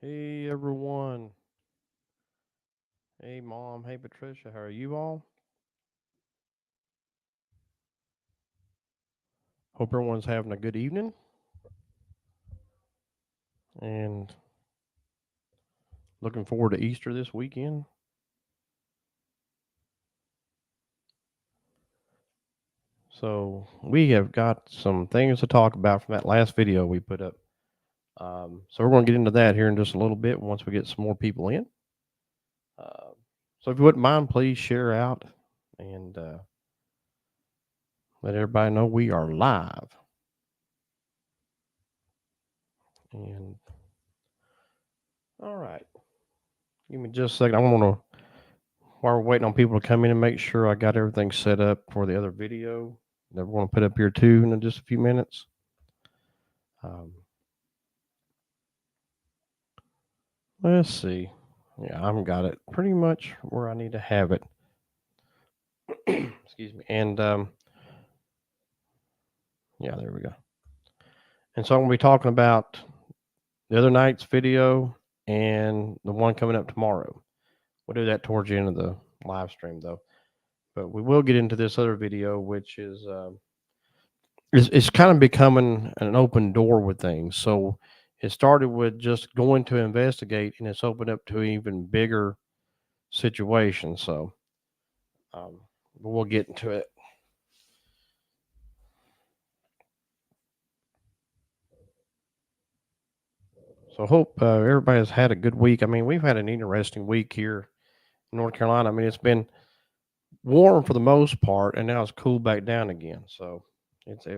Hey everyone. Hey mom. Hey Patricia. How are you all? Hope everyone's having a good evening and looking forward to Easter this weekend. So, we have got some things to talk about from that last video we put up. So, we're going to get into that here in just a little bit once we get some more people in. Uh, so, if you wouldn't mind, please share out and let everybody know we are live. And all right, give me just a second. I want to while we're waiting on people to come in and make sure I got everything set up for the other video that we're going to put up here too in just a few minutes. Um, let's see. Yeah, I've got it pretty much where I need to have it. Excuse me. And yeah, there we go. And so I'm going to be talking about the other night's video and the one coming up tomorrow. We'll do that towards the end of the live stream though. But we will get into this other video, which is it's kind of becoming an open door with things. So it started with just going to investigate, and it's opened up to even bigger situations. So um, we'll get into it. So I hope everybody's had a good week. I mean, we've had an interesting week here in North Carolina. I mean, it's been warm for the most part, and now it's cooled back down again. So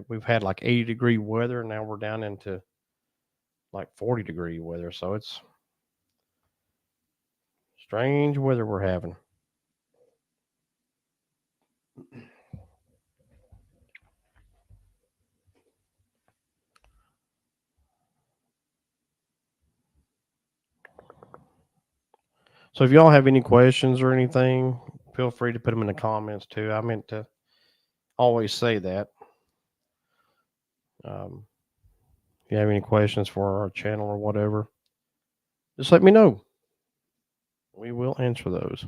we've had like 80-degree weather, and now we're down into like 40-degree weather. So it's strange weather we're having. So if y'all have any questions or anything, feel free to put them in the comments too. I meant to always say that. Um, if you have any questions for our channel or whatever, just let me know. We will answer those.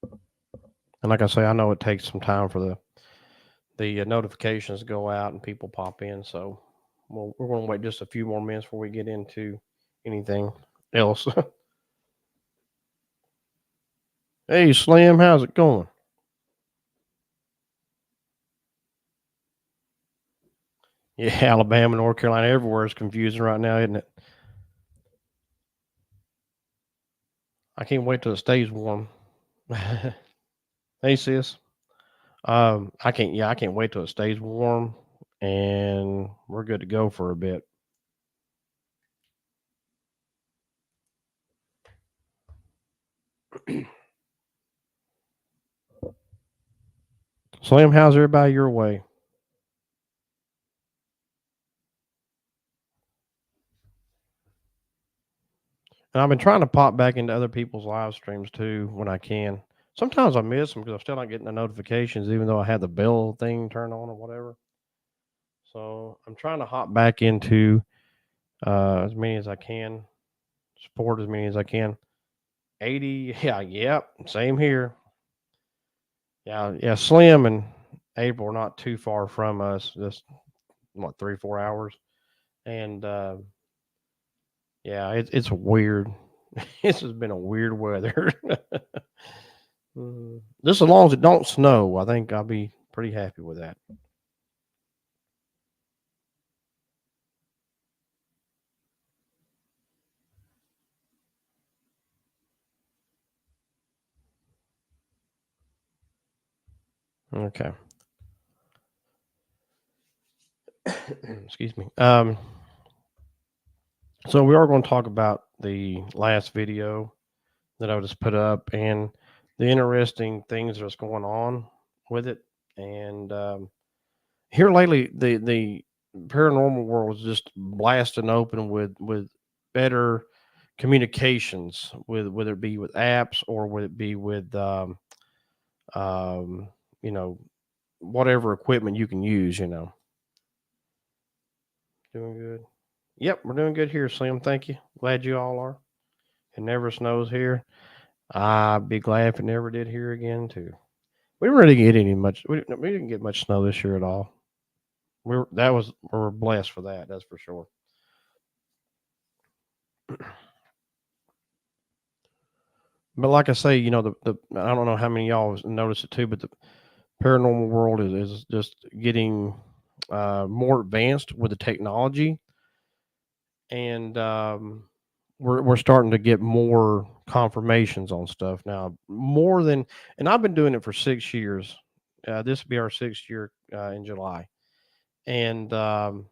And like I say, I know it takes some time for the notifications to go out and people pop in. So we're going to wait just a few more minutes before we get into anything else. Hey, Slim, how's it going? Yeah, Alabama, North Carolina, everywhere is confusing right now, isn't it? I can't wait till it stays warm. Hey, sis. I can't wait till it stays warm, and we're good to go for a bit. Slim, how's everybody your way? And I've been trying to pop back into other people's live streams too when I can. Sometimes I miss them because I'm still not getting the notifications, even though I had the bell thing turned on or whatever. So I'm trying to hop back into as many as I can, support as many as I can. 80, yeah, yep, same here. Yeah, yeah. Slim and April are not too far from us, just what 3 4 hours, and yeah, it's weird. This has been a weird weather. Just as long as it don't snow, I think I'll be pretty happy with that. Okay. Excuse me. So we are going to talk about the last video that I just put up and the interesting things that's going on with it. And here lately, the paranormal world is just blasting open with better communications, with whether it be with apps or whether it be with um, you know, whatever equipment you can use, Doing good. Yep, we're doing good here, Slim. Thank you. Glad you all are. It never snows here. I'd be glad if it never did here again too. We didn't really get any much. We didn't get much snow this year at all. We were blessed for that. That's for sure. But like I say, the I don't know how many of y'all noticed it too, but the paranormal world is just getting more advanced with the technology, and we're starting to get more confirmations on stuff now, more than. And I've been doing it for 6 years. This will be our 6th year in July, and the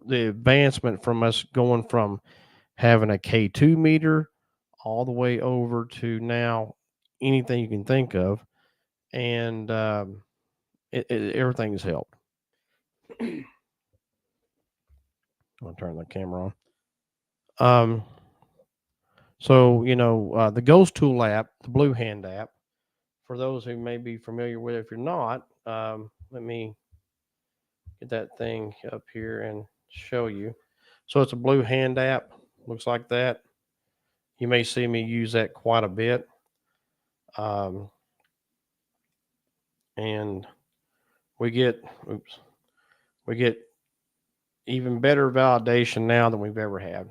advancement from us going from having a K2 meter all the way over to now anything you can think of, and everything has helped. I'll turn the camera on. So the Ghost Tool app, the Blue Hand app, for those who may be familiar with it, if you're not, let me get that thing up here and show you. So it's a Blue Hand app, looks like that. You may see me use that quite a bit. And we get even better validation now than we've ever had.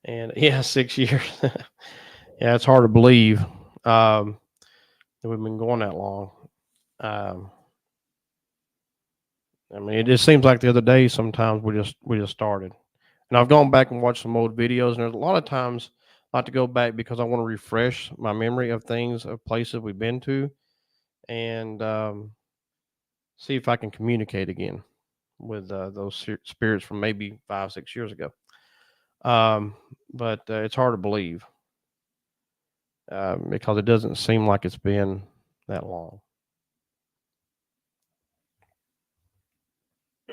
And yeah, 6 years. Yeah, it's hard to believe that we've been going that long. I mean, it just seems like the other day. Sometimes we just started, and I've gone back and watched some old videos, and there's a lot of times I like to go back because I want to refresh my memory of things, of places we've been to, and see if I can communicate again with those spirits from maybe 5, 6 years ago. But it's hard to believe because it doesn't seem like it's been that long.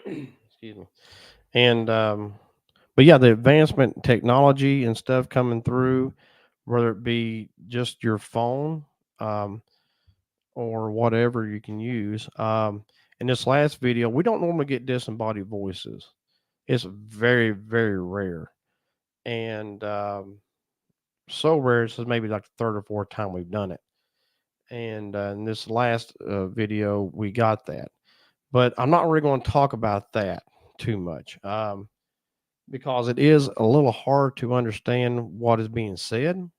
Excuse me. And but yeah, the advancement in technology and stuff coming through, whether it be just your phone or whatever you can use. In this last video, we don't normally get disembodied voices. It's very, very rare. And so rare, this is maybe like the third or fourth time we've done it. And in this last video, we got that. But I'm not really going to talk about that too much because it is a little hard to understand what is being said.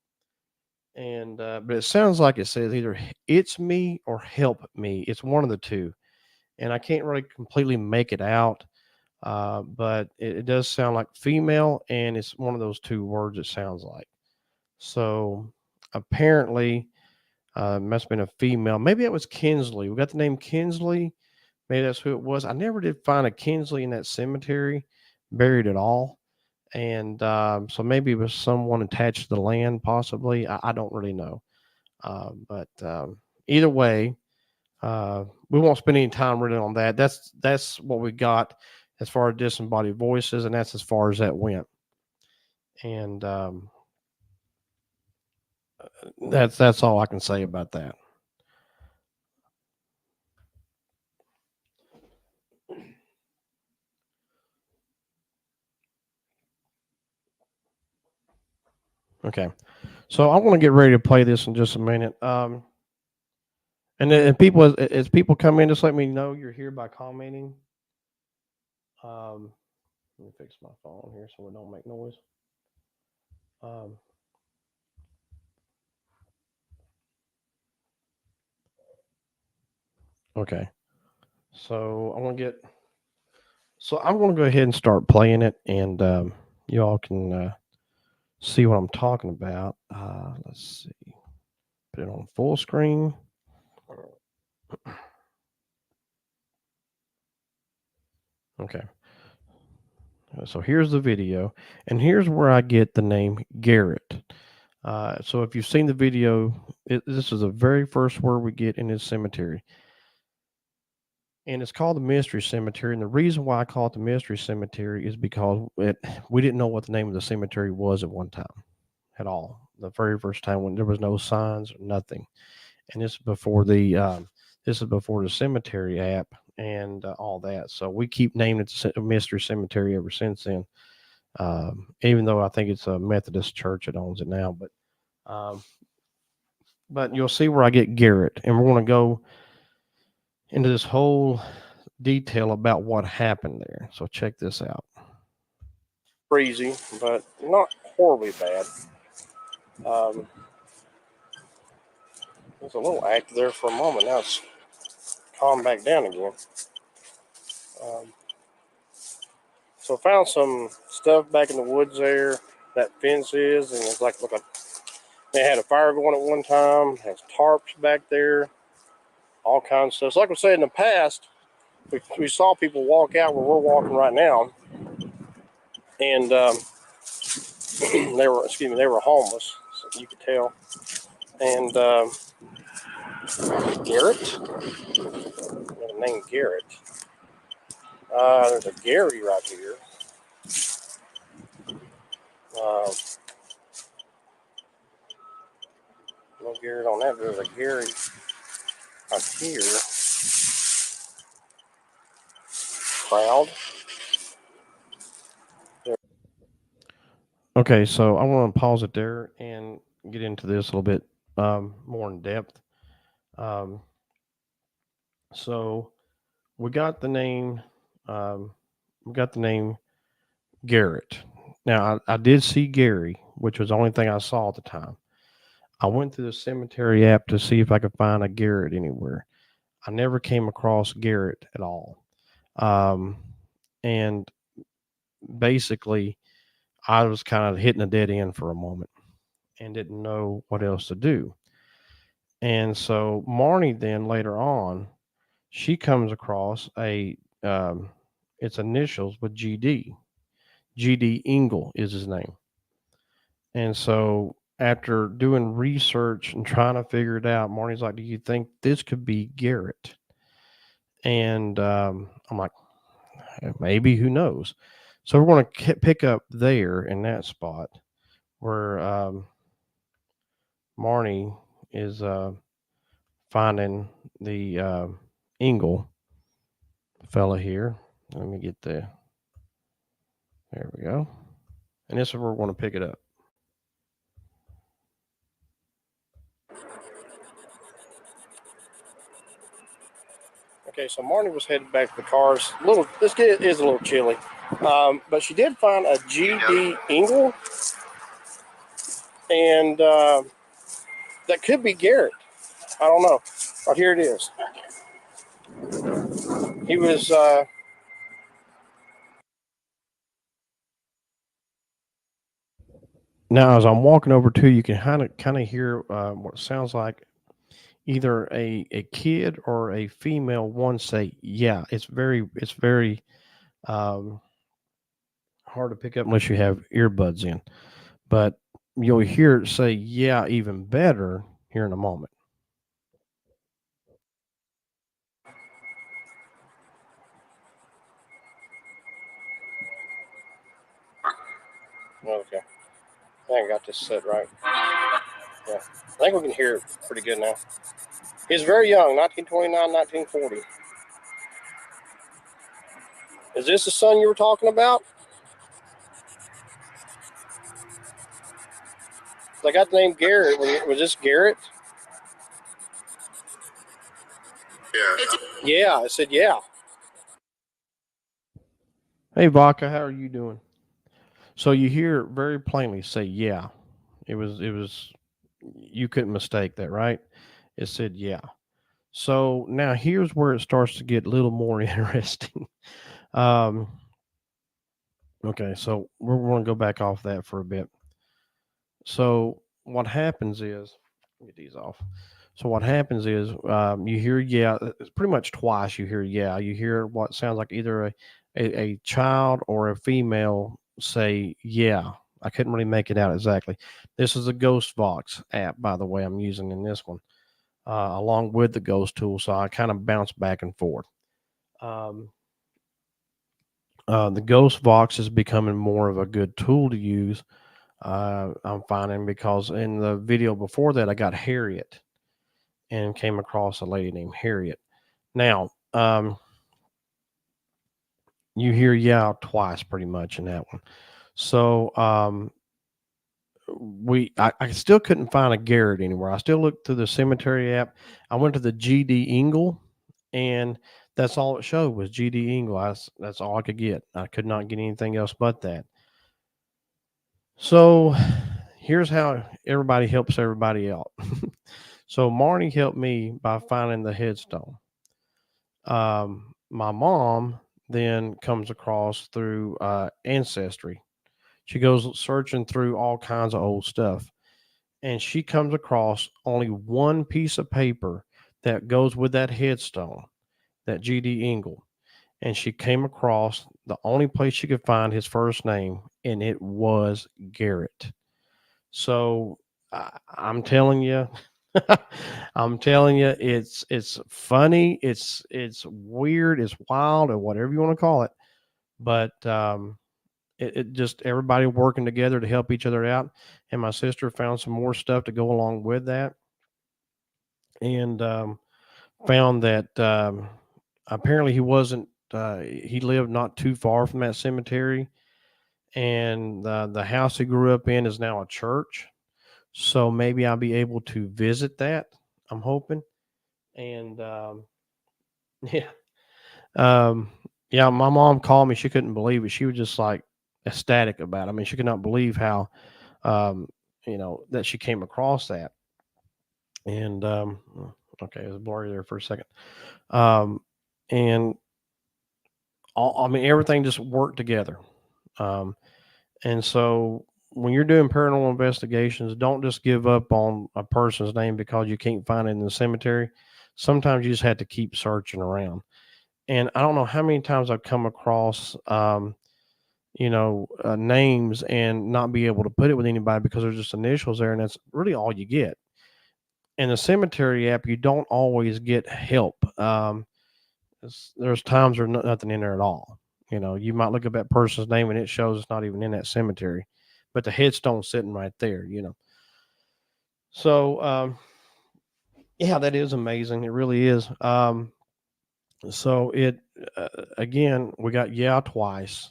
And but it sounds like it says either it's me or help me. It's one of the two, and I can't really completely make it out. But it does sound like female, and it's one of those two words it sounds like. So apparently, must have been a female. Maybe it was Kinsley. We got the name Kinsley. Maybe that's who it was. I never did find a Kinsley in that cemetery buried at all. And so maybe it was someone attached to the land, possibly. I don't really know. But either way, we won't spend any time really on that. That's what we got as far as disembodied voices, and that's as far as that went. And that's all I can say about that. Okay, so I want to get ready to play this in just a minute. And then people, as people come in, just let me know you're here by commenting. Let me fix my phone here so we don't make noise. Okay, so I'm gonna go ahead and start playing it, and you all can see what I'm talking about. Let's see, put it on full screen. Okay. So here's the video, and here's where I get the name Garrett. So if you've seen the video, this is the very first word we get in this cemetery. And it's called the Mystery Cemetery. And the reason why I call it the Mystery Cemetery is because we didn't know what the name of the cemetery was at one time at all. The very first time when there was no signs or nothing. and this is before the cemetery app and all that. So we keep naming it Mystery Cemetery ever since then. Even though I think it's a Methodist church that owns it now, um, but you'll see where I get Garrett, and we're going to go into this whole detail about what happened there. So check this out. Crazy, but not horribly bad. It was a little active there for a moment. Now it's calmed back down again. So I found some stuff back in the woods there. That fence is, and it's like they had a fire going at one time. Has tarps back there, all kinds of stuff. So like I said in the past, we saw people walk out where we're walking right now, and they were homeless, so you could tell. And Garrett, got a name Garrett. There's a Gary right here. No Garrett on that. There's a Gary right here. Proud. Okay, so I want to pause it there and get into this a little bit more in depth. So we got the name. We got the name Garrett. Now I did see Gary, which was the only thing I saw at the time. I went through the cemetery app to see if I could find a Garrett anywhere. I never came across Garrett at all. And basically, I was kind of hitting a dead end for a moment and didn't know what else to do. And so Marnie then later on, she comes across its initials with GD. GD Engel is his name. And so after doing research and trying to figure it out, Marnie's like, "Do you think this could be Garrett?" And I'm like, maybe, who knows? So we're going to pick up there in that spot where Marnie is finding the Engel fella here. Let me get there. There we go. And this is where we're going to pick it up. Okay, so Marnie was headed back to the cars. This is a little chilly, but she did find a GD Engel, and that could be Garrett. I don't know. But here it is. He was. Now, as I'm walking over to, you can kind of hear what sounds like either a kid or a female one say, "Yeah." It's very hard to pick up unless you have earbuds in, but you'll hear it say, "Yeah," even better here in a moment. Okay, I think I got this set right. Yeah, I think we can hear it pretty good now. He's very young, 1929, 1940. Is this the son you were talking about? I got the name Garrett. Was this Garrett? Yeah. Yeah, I said yeah. Hey, Vodka, how are you doing? So you hear very plainly say yeah. It was you couldn't mistake that, right? It said yeah. So now here's where it starts to get a little more interesting. Um, okay, so we're going to go back off that for a bit. So what happens is, get these off. So what happens is you hear yeah, it's pretty much twice you hear yeah. You hear what sounds like either a child or a female say yeah. I couldn't really make it out exactly. This is a Ghost Vox app, by the way, I'm using in this one, along with the Ghost tool. So I kind of bounce back and forth. Um, the Ghost Vox is becoming more of a good tool to use. I'm finding because in the video before that, I got Harriet. and came across a lady named Harriet. Now, you hear "yeah" twice pretty much in that one. So I still couldn't find a Garrett anywhere. I still looked through the cemetery app. I went to the GD Ingle, and that's all it showed was GD Ingle. That's all I could get. I could not get anything else but that. So here's how everybody helps everybody out. So Marnie helped me by finding the headstone. My mom then comes across through Ancestry. She goes searching through all kinds of old stuff, and she comes across only one piece of paper that goes with that headstone, that GD Ingle. And she came across the only place she could find his first name, and it was Garrett. So I'm telling you, I'm telling you, it's funny, it's weird, it's wild, or whatever you want to call it. But it just everybody working together to help each other out. And my sister found some more stuff to go along with that, and found that apparently he wasn't. He lived not too far from that cemetery, and the house he grew up in is now a church. So maybe I'll be able to visit that. I'm hoping, and yeah, um, yeah. My mom called me. She couldn't believe it. She was just like ecstatic about it. I mean, she could not believe how um, that she came across that. And okay, it was blurry there for a second. Um, and I mean, everything just worked together. Um, and so when you're doing paranormal investigations, don't just give up on a person's name because you can't find it in the cemetery. Sometimes you just have to keep searching around. And I don't know how many times I've come across, names and not be able to put it with anybody because there's just initials there, and that's really all you get. In the cemetery app, you don't always get help. There's times there's nothing in there at all. You might look up that person's name and it shows it's not even in that cemetery, but the headstone's sitting right there. So yeah, that is amazing. It really is. So it again, we got yeah twice,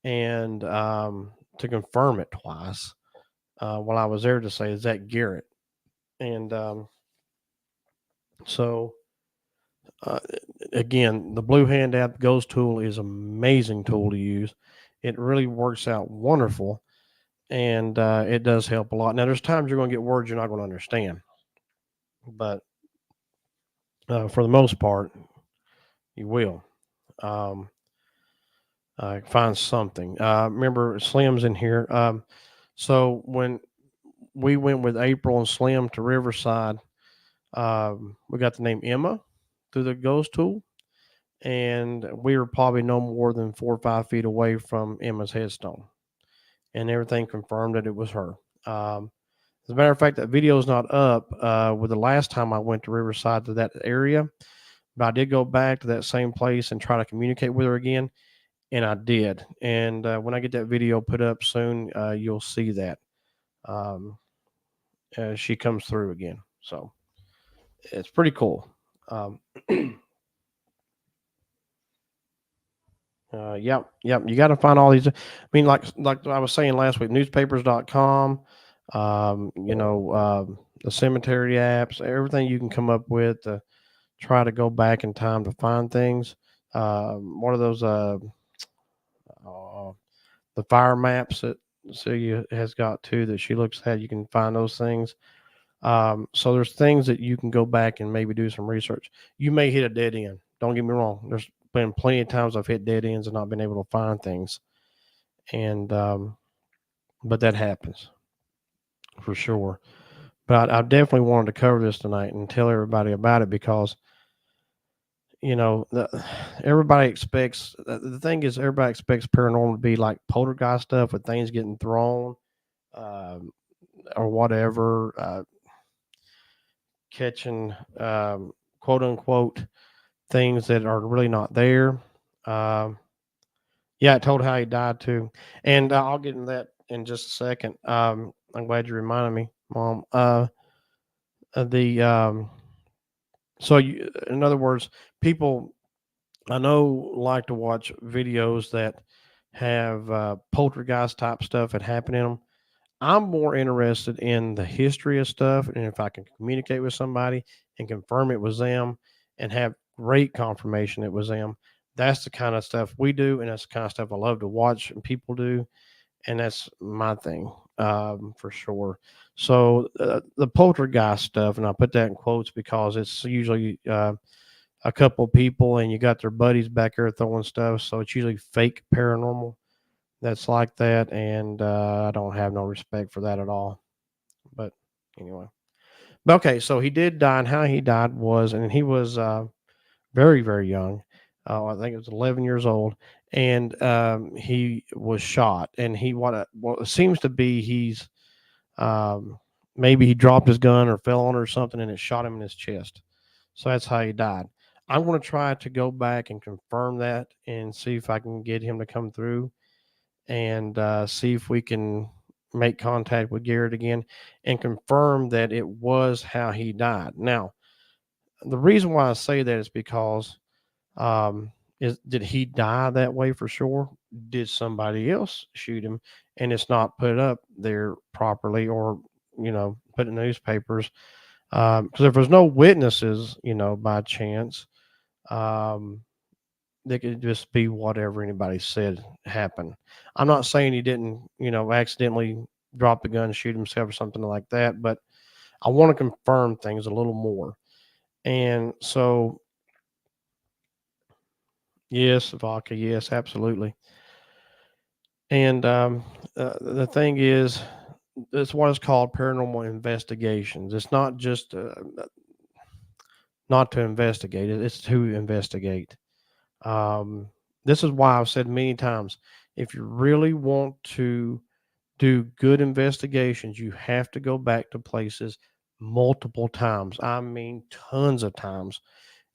and to confirm it twice. While I was there to say, is that Garrett? And so uh, again, the Blue Hand app Ghost tool is amazing tool to use. It really works out wonderful, and it does help a lot. Now, there's times you're going to get words you're not going to understand, but for the most part, you will find something. Remember, Slim's in here. So when we went with April and Slim to Riverside, we got the name Emma through the Ghost tool, and we were probably no more than 4 or 5 feet away from Emma's headstone, and everything confirmed that it was her. As a matter of fact, that video is not up with the last time I went to Riverside to that area, but I did go back to that same place and try to communicate with her again, and I did. And when I get that video put up soon, you'll see that um, she comes through again. So it's pretty cool. Um, yep, yep. You got to find all these. I mean, like I was saying last week, newspapers.com, the cemetery apps, everything you can come up with to try to go back in time to find things. One of those, uh, the fire maps that Celia has got too that she looks at, you can find those things. So there's things that you can go back and maybe do some research. You may hit a dead end. Don't get me wrong. There's been plenty of times I've hit dead ends and not been able to find things. And but that happens for sure. But I definitely wanted to cover this tonight and tell everybody about it because everybody expects the thing is everybody expects paranormal to be like poltergeist stuff with things getting thrown um, or whatever, catching quote unquote things that are really not there. Um, yeah, it told how he died too, and I'll get into that in just a second. I'm glad you reminded me, Mom. The So, in other words, people I know like to watch videos that have poltergeist type stuff that happen in them. I'm more interested in the history of stuff, and if I can communicate with somebody and confirm it was them, and have great confirmation it was them, that's the kind of stuff we do, and that's the kind of stuff I love to watch and people do, and that's my thing, for sure. So the poltergeist stuff, and I put that in quotes because it's usually a couple people, and you got their buddies back there throwing stuff, so it's usually fake paranormal that's like that, and I don't have no respect for that at all. But anyway, but okay, so he did die, and how he died was, and he was very very young. I think it was 11 years old, and he was shot, and what it seems to be um, maybe he dropped his gun or fell on it or something, and it shot him in his chest. So that's how he died. I'm going to try to go back and confirm that and see if I can get him to come through and see if we can make contact with Garrett again and confirm that it was how he died. Now, the reason why I say that is because um, did he die that way for sure? Did somebody else shoot him and it's not put up there properly, or put in newspapers? Because if there's no witnesses, by chance, um, they could just be whatever anybody said happened. I'm not saying he didn't, accidentally drop the gun and shoot himself or something like that, but I want to confirm things a little more. And so, yes, vodka, yes, absolutely. And the thing is, it's what is called paranormal investigations. It's not just not to investigate; it's to investigate. Um, this is why I've said many times, if you really want to do good investigations, you have to go back to places multiple times. I mean, tons of times.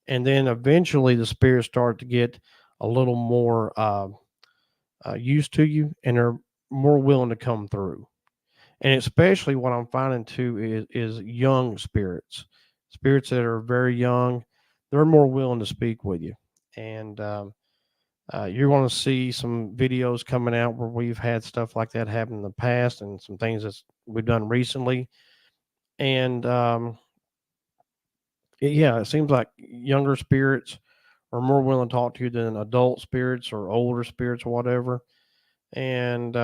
And then eventually the spirits start to get a little more used to you, and they're more willing to come through. And especially what I'm finding too is young spirits, spirits that are very young, they're more willing to speak with you. And you're going to see some videos coming out where we've had stuff like that happen in the past, and some things that we've done recently. And yeah, it seems like younger spirits are more willing to talk to you than adult spirits or older spirits or whatever. And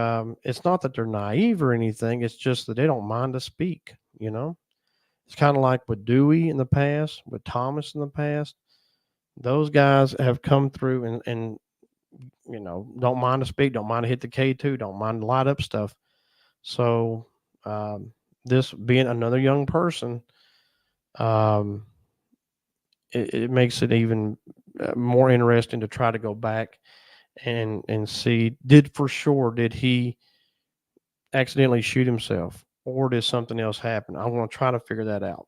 it's not that they're naive or anything, it's just that they don't mind to speak, It's kind of like with Dewey in the past, with Thomas in the past. Those guys have come through and don't mind to speak, don't mind to hit the K2, don't mind to light up stuff. So, um, this being another young person, um, it makes it even more interesting to try to go back and see, did he accidentally shoot himself, or did something else happen? I want to try to figure that out.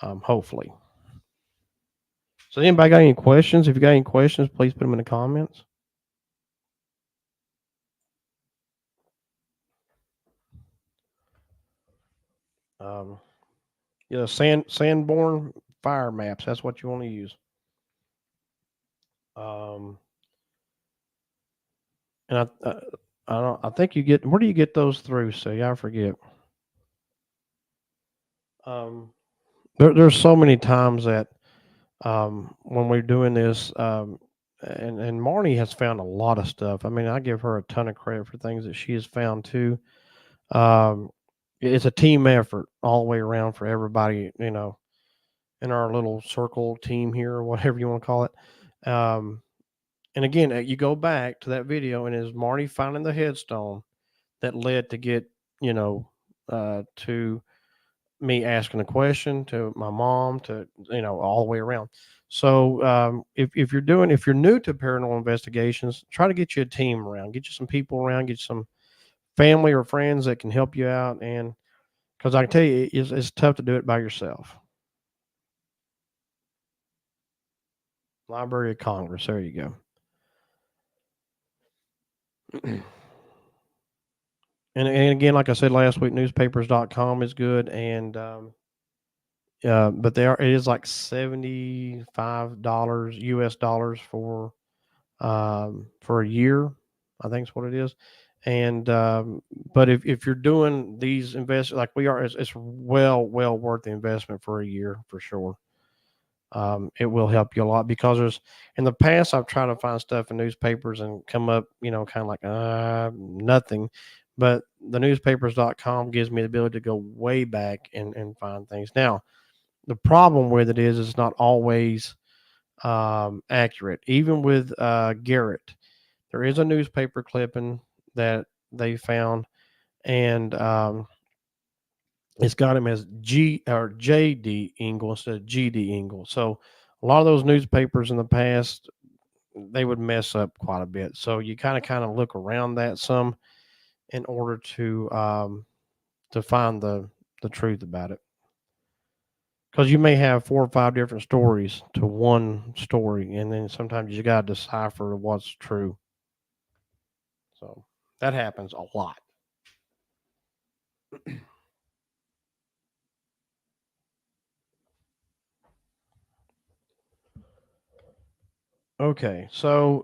Hopefully. So, anybody got any questions? If you got any questions, please put them in the comments. Um, yeah, Sanborn fire maps. That's what you want to use. Um, and I don't. I think you get. Where do you get those through? See, I forget. Um, there's so many times that when we're doing this, and Marnie has found a lot of stuff. I mean, I give her a ton of credit for things that she has found too. Um, it's a team effort all the way around for everybody. In our little circle team here, or whatever you want to call it. And again, you go back to that video, and it's Marty finding the headstone that led to get, to me asking a question, to my mom, to, all the way around. So, if you're new to paranormal investigations, try to get you a team around, get you some people around, get you some family or friends that can help you out. And because I can tell you, it's tough to do it by yourself. Library of Congress. There you go. And again, like I said last week, newspapers.com is good. And But it is like $75 US dollars for a year. I think is what it is. And but if you're doing these invest like we are, it's well worth the investment for a year for sure. It will help you a lot because there's in the past I've tried to find stuff in newspapers and come up, kind of like nothing. But the newspapers.com gives me the ability to go way back and find things. Now, the problem with it is it's not always accurate. Even with Garrett, there is a newspaper clipping that they found, and it's got him as G or JD Engel instead of GD Engel. So a lot of those newspapers in the past they would mess up quite a bit. So you kind of look around that some in order to find the truth about it. Because you may have 4 or 5 different stories to one story, and then sometimes you got to decipher what's true. So that happens a lot. Okay, so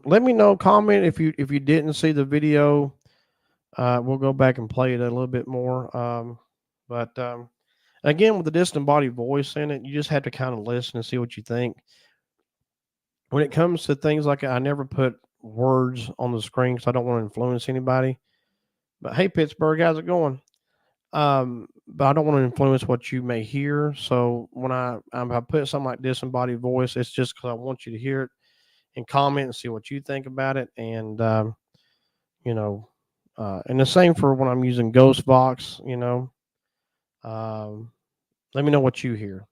let me know, comment if you didn't see the video. We'll go back and play it a little bit more. But again, with the disembodied voice in it, you just have to kind of listen and see what you think. When it comes to things like I never put words on the screen because I don't want to influence anybody. But hey, Pittsburgh, how's it going? But I don't want to influence what you may hear. So when I put something like disembodied voice, it's just because I want you to hear it and comment and see what you think about it. And you know, and the same for when I'm using Ghost Box. Um, let me know what you hear.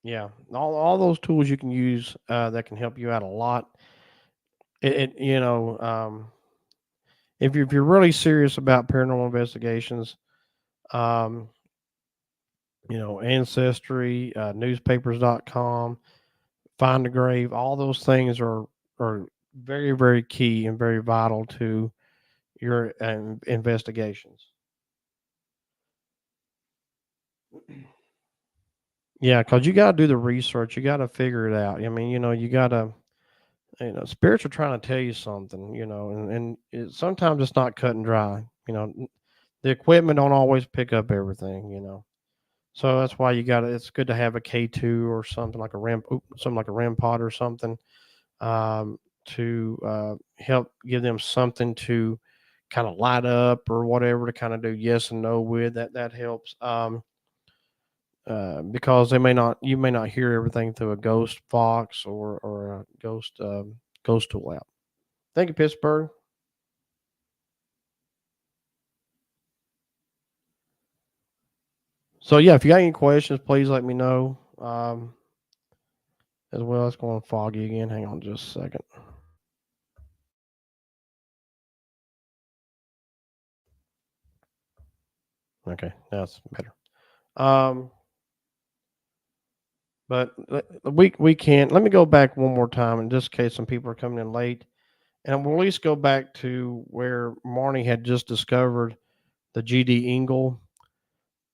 Yeah, all those tools you can use that can help you out a lot. If you're really serious about paranormal investigations, um, Ancestry, newspapers.com, Find a Grave, all those things are very, very key and very vital to your investigations. Yeah, because you got to do the research. You got to figure it out. I mean, you got to, spirits are trying to tell you something, sometimes it's not cut and dry. The equipment don't always pick up everything. So that's why it's good to have a K2 or something like something like a REM pod or something to help give them something to kind of light up or whatever to kind of do yes and no with. That helps. Because you may not hear everything through a ghost box or a ghost tool app. Thank you, Pittsburgh. So yeah, if you got any questions, please let me know. As well, it's going foggy again. Hang on just a second. Okay, that's better. Um, but we can't. Let me go back one more time, in just in case some people are coming in late, and we'll at least go back to where Marnie had just discovered the GD Engel.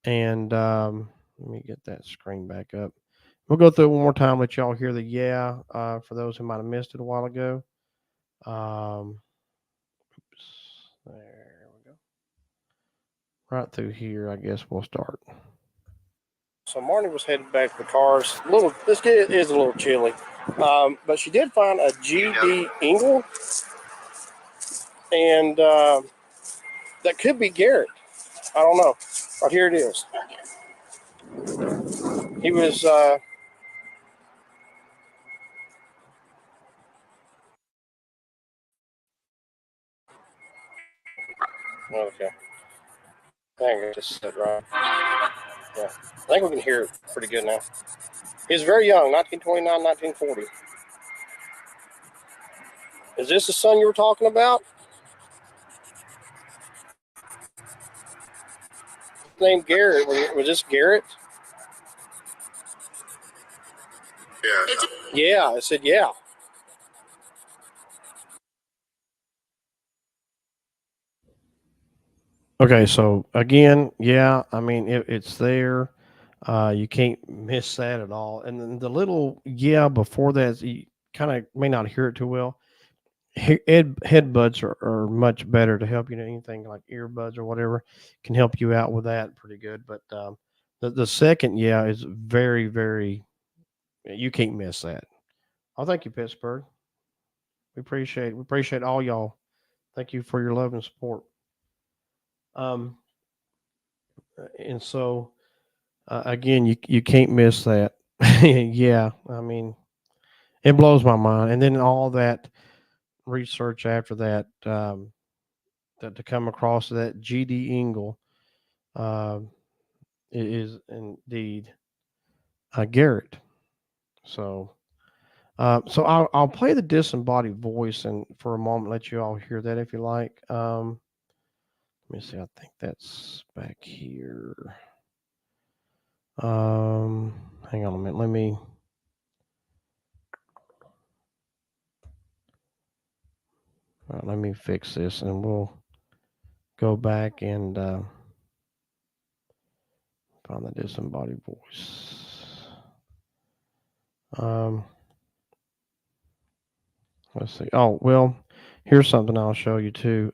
And let me get that screen back up. We'll go through it one more time. Let y'all hear the for those who might have missed it a while ago. Oops, there we go. Right through here, I guess we'll start. So Marnie was headed back to the cars. This is a little chilly, but she did find a GD Engel, and that could be Garrett. I don't know. But here it is. He was. Okay. Hang on, just sit right. Yeah, I think we can hear it pretty good now. He's very young, 1929, 1940. Is this the son you were talking about? His name Garrett. Was this Garrett? Yeah. Yeah, I said yeah. Okay, so again, yeah, I mean it's there. You can't miss that at all. And then the little yeah before that, you kind of may not hear it too well. Headbuds are much better to help you. Anything like earbuds or whatever can help you out with that pretty good. But the second yeah is very you can't miss that. Oh, thank you, Pittsburgh. We appreciate all y'all. Thank you for your love and support. Um, and so again, you can't miss that. Yeah, I mean, it blows my mind. And then all that research after that, that to come across that GD Engel um, is indeed Garrett. So, so I'll play the disembodied voice and for a moment let you all hear that if you like. Let me see. I think that's back here. Hang on a minute. Let me fix this, and we'll go back and find the disembodied voice. Um, let's see. Oh well, here's something I'll show you too.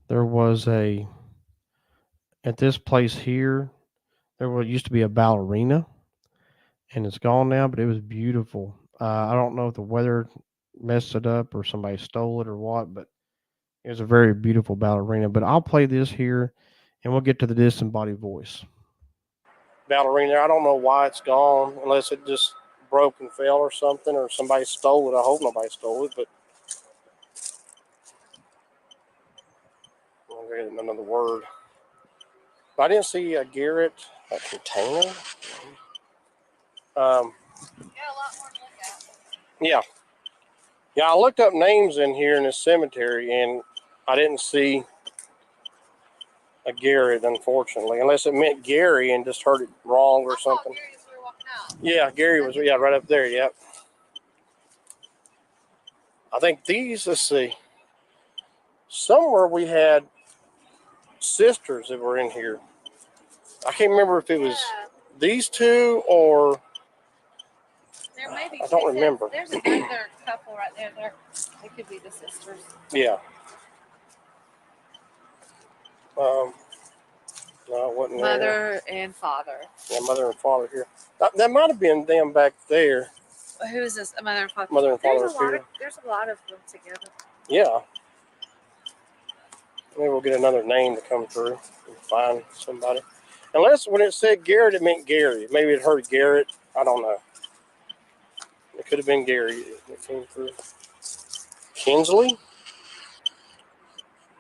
There was a at this place here. There was used to be a ballerina, and it's gone now, but it was beautiful. I don't know if the weather messed it up or somebody stole it or what, but it was a very beautiful ballerina. But I'll play this here, and we'll get to the disembodied voice. Ballerina. I don't know why it's gone, unless it just broke and fell or something, or somebody stole it. I hope nobody stole it, but I'll get another word. But I didn't see a Garrett a container. Um, yeah, yeah. I looked up names in here in this cemetery, and I didn't see a Garrett, unfortunately, unless it meant Gary and just heard it wrong or something. Yeah, Gary was right up there. Yep. I think these. Let's see. Somewhere we had sisters that were in here. I can't remember if it was these two or there may be. I don't remember. There's another couple right there. They could be the sisters. Yeah. Um, no, it wasn't there. Mother and father. Yeah, mother and father here. That might have been them back there. Who is this? A mother and father. Mother and father. There's a lot of them together. Yeah. Maybe we'll get another name to come through and find somebody. Unless when it said Garrett, it meant Gary. Maybe it heard Garrett. I don't know. It could have been Gary that came through. Kinsley?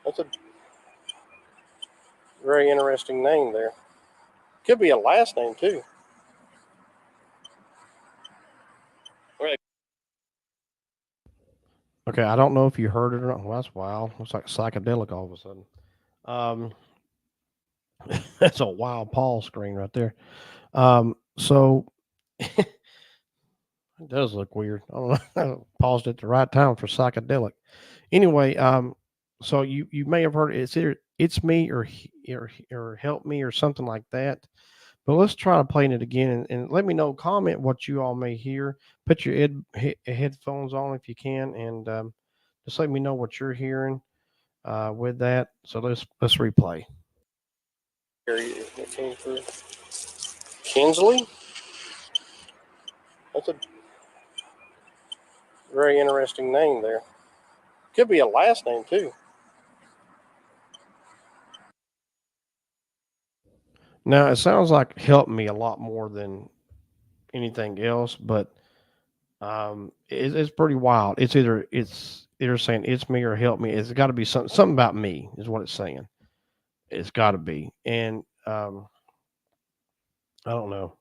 That's a very interesting name there. Could be a last name too. Okay, I don't know if you heard it or not. Well, that's wild. Looks like psychedelic all of a sudden. Um, that's a wild Paul screen right there. So it does look weird. I don't know. Paused at the right time for psychedelic. Anyway, so you may have heard it's either it's me or help me or something like that. But let's try to play it again and let me know. Comment what you all may hear. Put your headphones on if you can, and just let me know what you're hearing with that. So let's replay. It came through. Kinsley. That's a very interesting name there. Could be a last name too. Now it sounds like help me a lot more than anything else, but it's pretty wild. It's either saying it's me or help me. It's got to be something about me is what it's saying. It's got to be, and I don't know.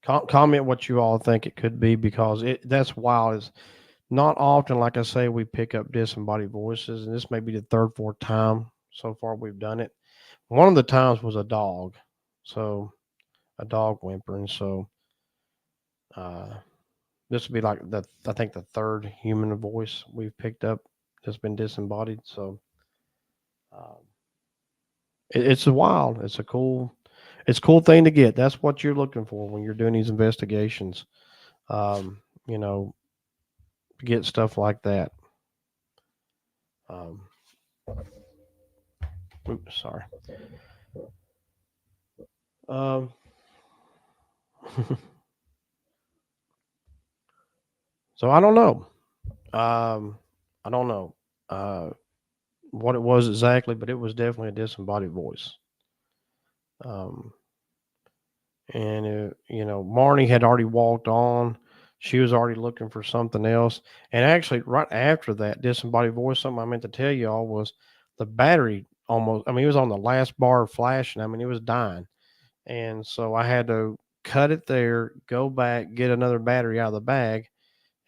Comment what you all think it could be because that's wild. It's not often, like I say, we pick up disembodied voices, and this may be the third, fourth time so far we've done it. One of the times was a dog, so a dog whimpering. So uh, this would be like I think the third human voice we've picked up that's been disembodied. So Um, it's a wild. It's a cool thing to get. That's what you're looking for when you're doing these investigations. You know, to get stuff like that. Um, oops, sorry. Um, so I don't know. Um, I don't know what it was exactly, but it was definitely a disembodied voice. Um, and Marnie had already walked on. She was already looking for something else. And actually, right after that disembodied voice, something I meant to tell y'all was the battery almost. I mean, it was on the last bar of flashing. I mean, it was dying, and so I had to cut it there, go back, get another battery out of the bag,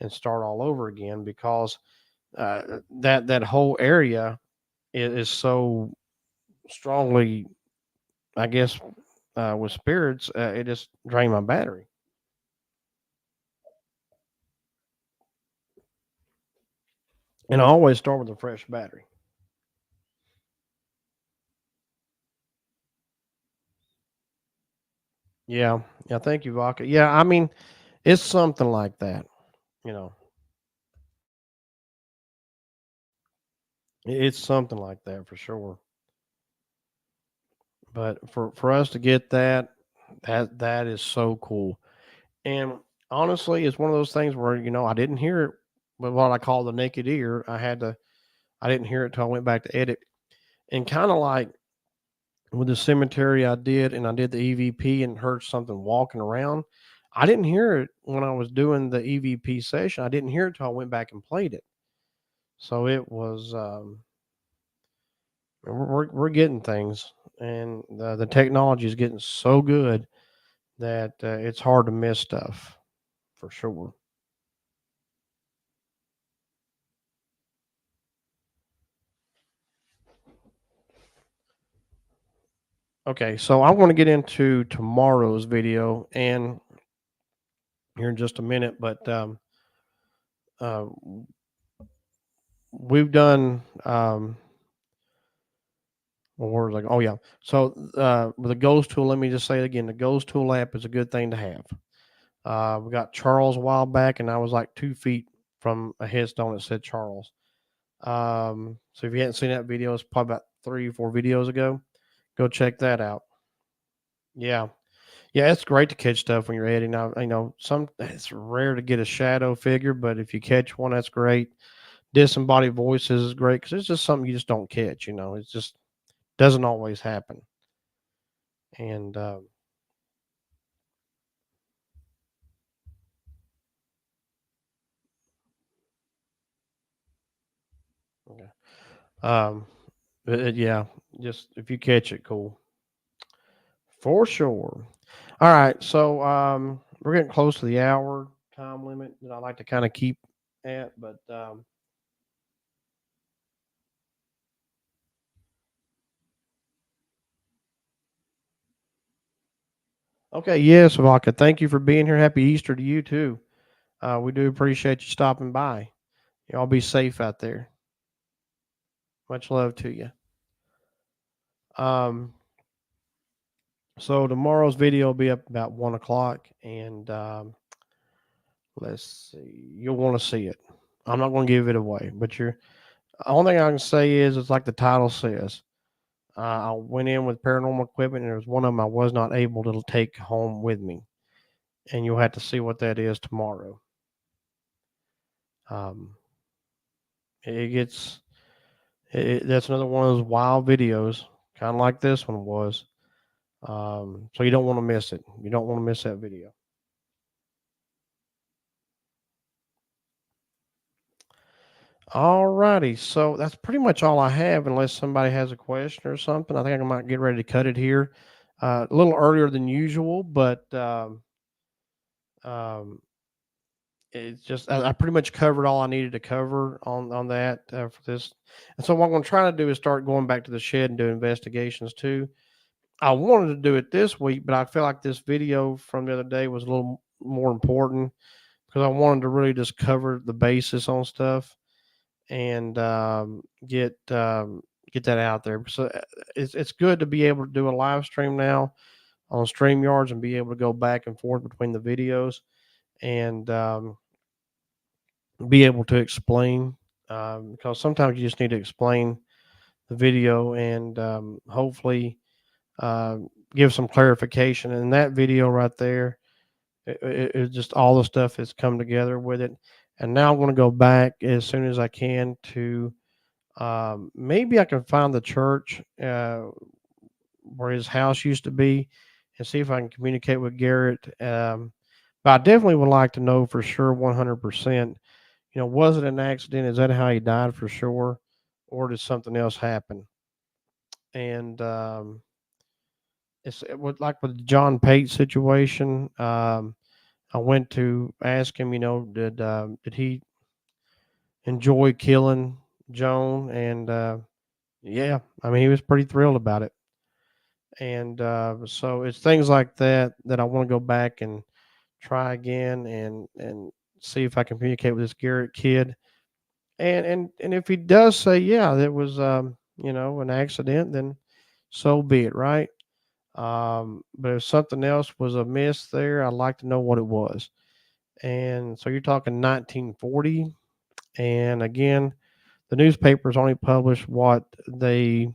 and start all over again because that whole area is so strongly, I guess, with spirits, it just drained my battery. And I always start with a fresh battery. Yeah, yeah. Thank you, Vodka. Yeah, I mean, it's something like that. You know, it's something like that for sure. But for us to get that, that is so cool. And honestly, it's one of those things where I didn't hear it with what I call the naked ear. I didn't hear it till I went back to edit, and kind of like with the cemetery and I did the EVP and heard something walking around. I didn't hear it when I was doing the EVP session. I didn't hear it till I went back and played it. So it was we're getting things, and the technology is getting so good that it's hard to miss stuff for sure. Okay, so I want to get into tomorrow's video and here in just a minute, but uh, we've done. What was like? Oh yeah. So with the Ghost tool, let me just say it again: the Ghost tool app is a good thing to have. We got Charles a while back, and I was like 2 feet from a headstone that said Charles. So if you hadn't seen that video, it's probably about 3 or 4 videos ago. Go check that out. Yeah, yeah, it's great to catch stuff when you're editing. Now, some it's rare to get a shadow figure, but if you catch one, that's great. Disembodied voices is great because it's just something you just don't catch. It just doesn't always happen. And okay. um, yeah, just if you catch it, cool for sure. All right, so we're getting close to the hour time limit that I like to kind of keep at, but okay, yes, Vodka. Thank you for being here. Happy Easter to you too. We do appreciate you stopping by. Y'all be safe out there. Much love to you. Um, so tomorrow's video will be up about 1 o'clock, and let's see. You'll want to see it. I'm not going to give it away, but the only thing I can say is it's like the title says. I went in with paranormal equipment, and there was one of them I was not able to take home with me, and you'll have to see what that is tomorrow. Um, it gets that's another one of those wild videos, kind of like this one was. So you don't want to miss it. You don't want to miss that video. All righty. So that's pretty much all I have, unless somebody has a question or something. I think I might get ready to cut it here a little earlier than usual, but um, it's just I pretty much covered all I needed to cover on that for this. And so what I'm going to try to do is start going back to the shed and do investigations too. I wanted to do it this week, but I feel like this video from the other day was a little more important because I wanted to really just cover the basis on stuff and get get that out there. So it's good to be able to do a live stream now on StreamYards and be able to go back and forth between the videos and be able to explain because sometimes you just need to explain the video and hopefully uh, give some clarification. And that video right there, it just all the stuff that's come together with it. And now I'm going to go back as soon as I can to maybe I can find the church where his house used to be and see if I can communicate with Garrett. But I definitely would like to know for sure 100%. Was it an accident? Is that how he died for sure? Or did something else happen? And it was like with the John Pate situation. I went to ask him, did he enjoy killing Joan? And yeah, I mean, he was pretty thrilled about it. And so it's things like that that I want to go back and try again and see if I can communicate with this Garrett kid. And if he does say, yeah, that was an accident, then so be it, right? But if something else was amiss there, I'd like to know what it was. And so you're talking 1940, and again, the newspapers only published what they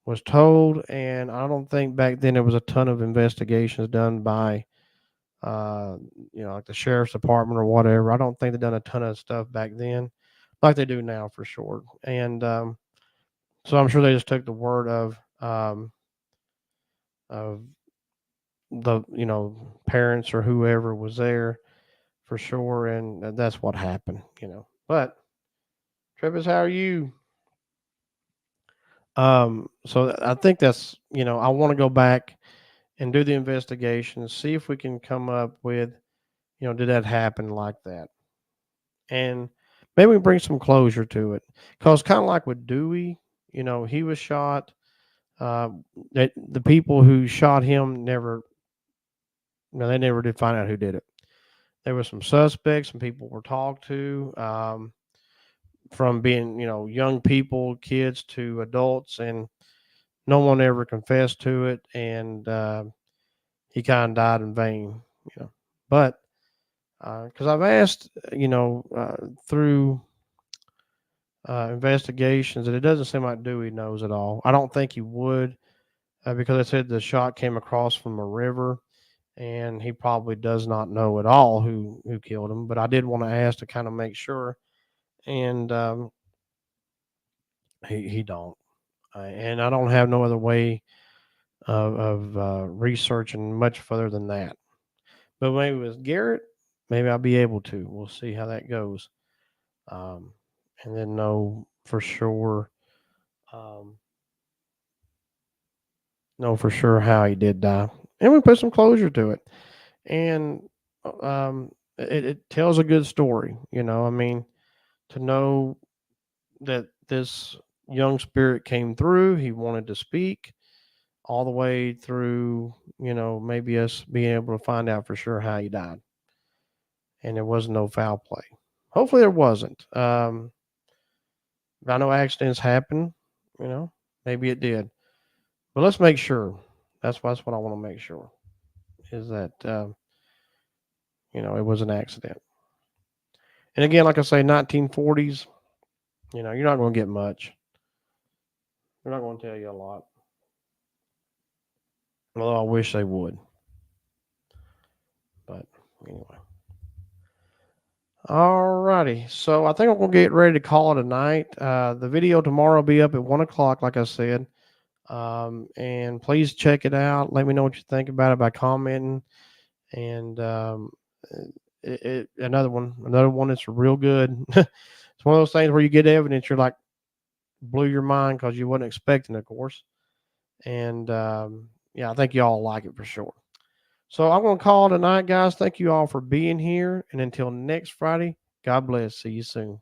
was told, and I don't think back then there was a ton of investigations done by like the sheriff's department or whatever. I don't think they done a ton of stuff back then, like they do now for sure. And so I'm sure they just took the word of the parents or whoever was there for sure, and that's what happened. But Travis, how are you? So I think that's I want to go back and do the investigation, see if we can come up with did that happen like that, and maybe bring some closure to it. Because kind of like with Dewey, he was shot. Uh, the people who shot him never, they never did find out who did it. There were some suspects, some people were talked to, from being young people, kids to adults, and no one ever confessed to it, and he kind of died in vain. But because I've asked, through investigations, and it doesn't seem like Dewey knows at all. I don't think he would, because I said the shot came across from a river, and he probably does not know at all who killed him. But I did want to ask to kind of make sure, and he don't, and I don't have no other way of researching much further than that. But maybe with Garrett, maybe I'll be able to. We'll see how that goes, um, and then um, know for sure how he did die, and we put some closure to it. And it tells a good story. I mean, to know that this young spirit came through, he wanted to speak all the way through, maybe us being able to find out for sure how he died, and there was no foul play. Hopefully, there wasn't. I know accidents happen, maybe it did, but let's make sure. That's what I want to make sure is that it was an accident. And again, like I say, 1940s. You're not going to get much. They're not going to tell you a lot. Although I wish they would. But anyway. Alrighty. So I think I'm going to get ready to call it a night. The video tomorrow will be up at 1 o'clock, like I said. And please check it out. Let me know what you think about it by commenting. And another one that's real good. It's one of those things where you get evidence, you're like, blew your mind because you wasn't expecting, of course. And yeah, I think y'all like it for sure. So I'm going to call it a night, guys. Thank you all for being here. And until next Friday, God bless. See you soon.